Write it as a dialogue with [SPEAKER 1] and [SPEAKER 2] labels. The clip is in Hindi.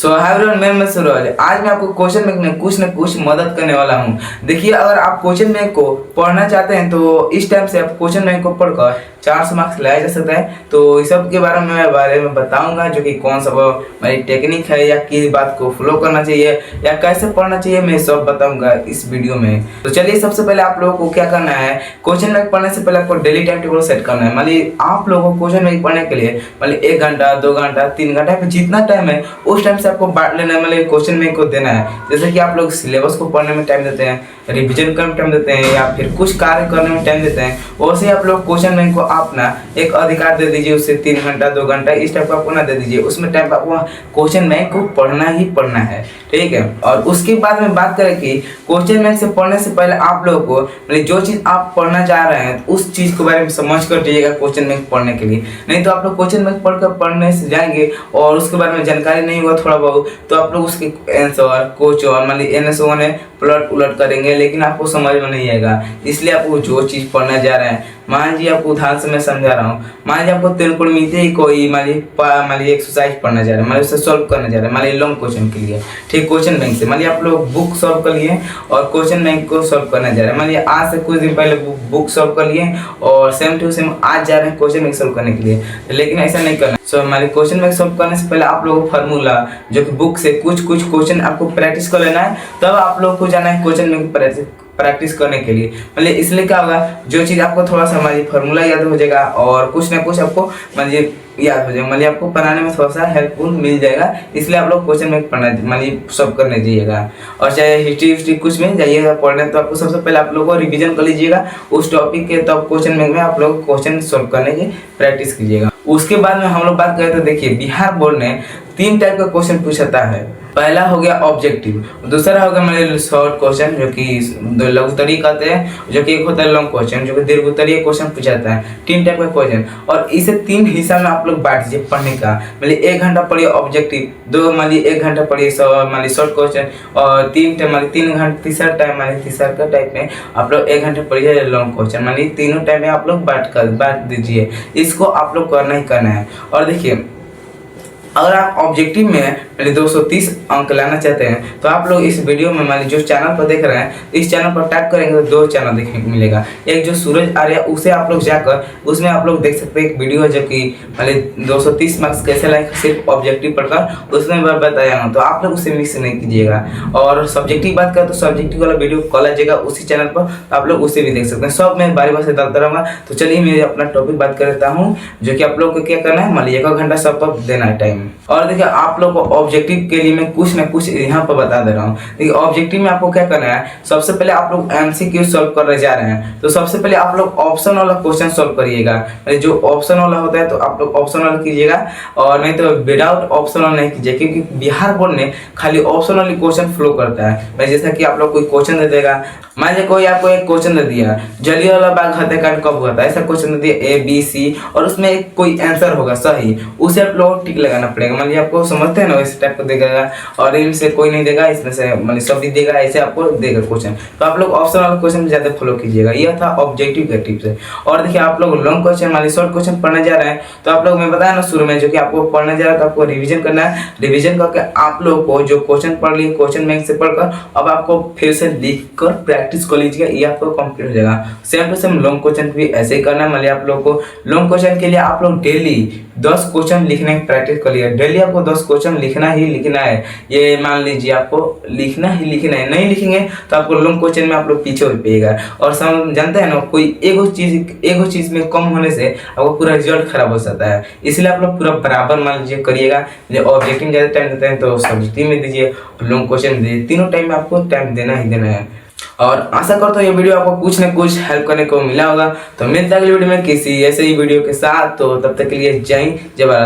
[SPEAKER 1] हाय एवरीवन, मैं सूरज। आज मैं आपको क्वेश्चन बैंक में कुछ न कुछ मदद करने वाला हूँ। देखिए, अगर आप क्वेश्चन बैंक को पढ़ना चाहते हैं तो इस टाइम से आप क्वेश्चन बैंक को पढ़कर 400 मार्क्स लाया जा सकता है। तो इस सब के बारे में बताऊंगा, जो कि कौन सा मेरी टेक्निक है या किस बात को फॉलो करना चाहिए या कैसे पढ़ना चाहिए, मैं सब बताऊंगा इस वीडियो में। तो चलिए, सबसे पहले आप लोगों को क्या करना है, क्वेश्चन बैंक पढ़ने से पहले आपको डेली टाइम टेबल सेट करना है। मान लीजिए आप लोगों को क्वेश्चन बैंक पढ़ने के लिए मान लीजिए 1 घंटा, 2 घंटा, 3 घंटा, जितना टाइम है उस टाइम से आपको बांट लेना है। मतलब क्वेश्चन बैंक को देना है। जैसे कि आप लोग सिलेबस को पढ़ने में टाइम देते हैं, रिवीजन करने में टाइम देते हैं, या फिर कुछ कार्य करने में टाइम देते हैं, वैसे आप लोग क्वेश्चन बैंक को अपना एक अधिकार दे दीजिए। उससे 3 घंटा, 2 घंटा इस टाइप का आपको ना दे दीजिए। उसमें टाइम आपको क्वेश्चन बैंक को पढ़ना ही पढ़ना है, ठीक है। और उसके बाद में बात करें कि क्वेश्चन बैंक से पढ़ने से पहले आप लोगों को मतलब जो चीज़ आप पढ़ना चाह रहे हैं उस चीज़ के बारे में समझ कर जाइएगा क्वेश्चन बैंक पढ़ने के लिए। नहीं तो आप लोग क्वेश्चन बैंक पढ़ने से जाएंगे और उसके बारे में जानकारी नहीं हुआ थोड़ा बहुत, तो आप लोग उसके आंसर क्वेश्चन मान लीजिए NS1 है पलट उलट करेंगे, लेकिन आपको समझ में नहीं आएगा। इसलिए आपको जो चीज़ पढ़ना जा रहे हैं, मान लीजिए आपको उदाहरण से मैं समझा रहा हूँ। मान लीजिए आपको त्रिकोणमिति ही कोई मान लीजिए एक्सरसाइज पढ़ना जा रहा है, मान लीजिए उसे सॉल्व करना जा रहा है, मान लीजिए लॉन्ग क्वेश्चन के लिए, ठीक, क्वेश्चन बैंक से। मान लीजिए आप लोग बुक सॉल्व कर लिए और क्वेश्चन बैंक को सॉल्व करना जा रहा है। मान लीजिए आज से कुछ दिन पहले बुक सॉल्व कर लिए और सेम टू सेम आज जा रहे हैं क्वेश्चन बैंक सॉल्व करने के लिए, लेकिन ऐसा नहीं करना। हमारे क्वेश्चन बैंक सॉल्व करने से पहले आप लोगों को फार्मूला जो कि बुक से कुछ क्वेश्चन आपको प्रैक्टिस कर लेना है, तब आप लोगों को जाना है क्वेश्चन बैंक प्रैक्टिस करने के लिए। मतलब इसलिए क्या होगा, जो चीज़ आपको थोड़ा सा मान फार्मूला याद हो जाएगा और कुछ ना कुछ आपको मान याद हो जाएगा, मतलब आपको पढ़ाने में थोड़ा सा हेल्पफुल मिल जाएगा। इसलिए आप लोग क्वेश्चन बैंक पढ़ना मान सब करने जाइएगा। और चाहे हिस्ट्री कुछ में जाइएगा पढ़ने, तो आपको सबसे पहले आप लोगों को रिवीजन कर लीजिएगा उस टॉपिक के, तब क्वेश्चन बैंक में आप लोग क्वेश्चन सॉल्व करने की प्रैक्टिस कीजिएगा। उसके बाद में हम लोग बात करें तो देखिए, बिहार बोर्ड ने 3 टाइप का क्वेश्चन पूछता है। पहला हो गया ऑब्जेक्टिव, दूसरा हो गया मतलब शॉर्ट क्वेश्चन जो कि लघु उत्तरीय कहते हैं, जो कि एक होता है लॉन्ग क्वेश्चन जो कि दीर्घ उत्तरीय क्वेश्चन पूछाता है। 3 टाइप का क्वेश्चन, और इसे 3 हिस्सा में आप लोग बांट दीजिए पढ़ने का। मतलब 1 घंटा पढ़िए ऑब्जेक्टिव, 2 मान लीजिए 1 घंटा पढ़िए शॉर्ट क्वेश्चन, और 3 घंटा तीसरा टाइम तीसरा का टाइप में आप लोग 1 घंटा पढ़िए लॉन्ग क्वेश्चन। मान लीजिए तीनों टाइम में आप लोग बांट दीजिए। इसको आप लोग करना ही करना है। और देखिए, अगर आप ऑब्जेक्टिव में 230 अंक लाना चाहते हैं तो आप लोग इस वीडियो में मान लीजिए जो चैनल पर देख रहे हैं, इस चैनल पर टाइप करेंगे तो 2 चैनल देखने को मिलेगा। एक जो सूरज आर्या, उसे आप लोग जाकर उसमें आप लोग देख सकते हैं एक वीडियो है जो कि मान लीजिए 230 मार्क्स कैसे लाए सिर्फ ऑब्जेक्टिव पढ़कर, उसमें मैं बताया हूँ, तो आप लोग उसे मिस नहीं कीजिएगा। और सब्जेक्टिव बात करें तो सब्जेक्टिव वाला वीडियो कल आ जाएगा उसी चैनल पर, आप लोग उसे भी देख सकते हैं। सब मैं बारी बार से डालता रहूँगा। तो चलिए मैं अपना टॉपिक बात कर लेता हूँ, जो कि आप लोग को क्या करना है, मान लीजिए 1 घंटा सब पर देना है टाइम। और देखिए, आप लोग को ऑब्जेक्टिव के लिए मैं कुछ ना कुछ यहाँ पर बता दे रहा हूँ। देखिए, ऑब्जेक्टिव में आपको क्या करना है, सबसे पहले आप लोग MCQ सॉल्व करने जा रहे हैं, तो सबसे पहले आप लोग ऑप्शन वाला क्वेश्चन सॉल्व करिएगा। जो ऑप्शन वाला होता है तो आप लोग ऑप्शन वाला कीजिएगा, और नहीं तो विदाउट ऑप्शन वाला नहीं कीजिए, क्योंकि बिहार बोर्ड ने खाली ऑप्शन वाली क्वेश्चन फ्लो करता है। जैसा कि आप लोग कोई क्वेश्चन दे देगा, मान लीजिए कोई आपको एक क्वेश्चन दे दिया, जलियांवाला बाग हत्याकांड कब हुआ था, ऐसा क्वेश्चन दे दिया ABC, और उसमें कोई आंसर होगा सही, उसे आप लोग टिक लगाना पड़ेगा। मान लीजिए आपको समझते हैं ना, इस टाइप को देगा, और इनसे कोई नहीं देगा, इसमें से मतलब सब भी देगा, ऐसे आपको देगा क्वेश्चन। तो आप लोग ऑप्शन वाला क्वेश्चन ज़्यादा फॉलो कीजिएगा। यह था ऑब्जेक्टिव का टिप्स है। और देखिए, आप लोग लॉन्ग क्वेश्चन मान लीजिए शॉर्ट क्वेश्चन पढ़ने जा रहे हैं, तो आप लोग मैं बताया ना शुरू में, जो कि आपको पढ़ने जा रहा है तो आपको रिविजन करना है। रिविजन करके आप लोग को जो क्वेश्चन पढ़ लिए क्वेश्चन बैंक से पढ़कर, अब आपको फिर से लिख कर प्रैक्टिस कर लीजिएगा, ये आपको कंप्लीट हो जाएगा। Same to same long question भी ऐसे ही करना है। मान लीजिए आप लोग को लॉन्ग क्वेश्चन के लिए आप लोग डेली 10 क्वेश्चन लिखने की प्रैक्टिस कर लिया। डेली आपको 10 क्वेश्चन लिखना ही लिखना है। ये मान लीजिए आपको लिखना ही लिखना है, नहीं लिखेंगे तो आपको लॉन्ग क्वेश्चन में आप लोग पीछे हो पाएगा। और सब जानते हैं ना, कोई एगो चीज में कम होने से आपको पूरा रिजल्ट खराब हो सकता है। इसलिए आप लोग पूरा बराबर मान लीजिए करिएगा। ऑब्जेक्टिव ज़्यादा टाइम देते हैं तो सब्जेक्टिव में दीजिए, लॉन्ग क्वेश्चन दीजिए, तीनों टाइम में आपको टाइम देना ही देना है। और आशा करता हूँ ये वीडियो आपको कुछ न कुछ हेल्प करने को मिला होगा। तो मिलता है अगली वीडियो में किसी ऐसे ही वीडियो के साथ। तो तब तक के लिए जय हिंद, जय भारत।